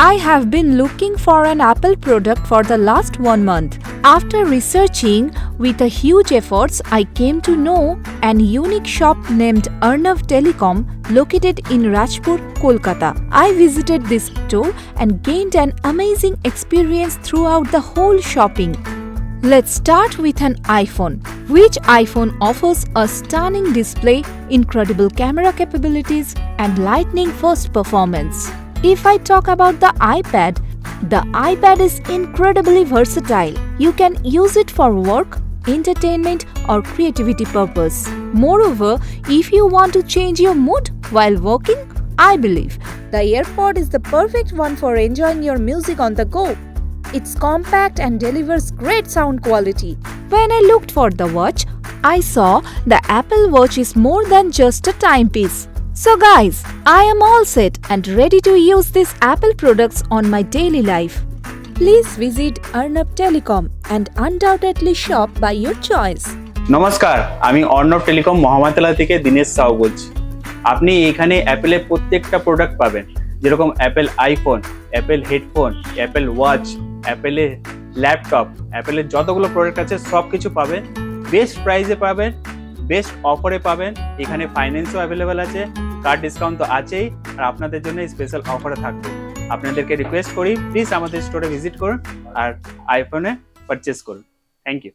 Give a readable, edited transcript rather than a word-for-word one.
I have been looking for an Apple product for the last 1 month. After researching with a huge efforts, I came to know an unique shop named Arnav Telecom located in Rajpur, Kolkata. I visited this store and gained an amazing experience throughout the whole shopping. Let's start with an iPhone. Which iPhone offers a stunning display, incredible camera capabilities, and lightning-fast performance? If I talk about the iPad is incredibly versatile. You can use it for work, entertainment, or creativity purpose. Moreover, if you want to change your mood while working, I believe the AirPod is the perfect one for enjoying your music on the go. It's compact and delivers great sound quality. When I looked for the watch, I saw the Apple Watch is more than just a timepiece. So guys, I am all set and ready to use these Apple products on my daily life. Please visit Arnav Telecom and undoubtedly shop by your choice. নমস্কার, আমি Arnab telecom মহামাতলা থেকে দীনেশ সাউ বলছি। আপনি এখানে অ্যাপেলের প্রত্যেকটা product পাবেন, যেরকম Apple iPhone, Apple headphone, Apple watch, অ্যাপেলের ল্যাপটপ, অ্যাপেলের যতগুলো প্রোডাক্ট আছে সব কিছু পাবেন। বেস্ট প্রাইসে পাবেন, বেস্ট অফারে পাবেন। এখানে ফাইন্যান্সও অ্যাভেলেবেল আছে, কার্ড ডিসকাউন্ট তো আছেই, আর আপনাদের জন্য স্পেশাল অফারে থাকবে। আপনাদেরকে রিকোয়েস্ট করি প্লিজ আমাদের স্টোরে ভিজিট করুন আর আইফোনে পারচেস করুন। Thank you.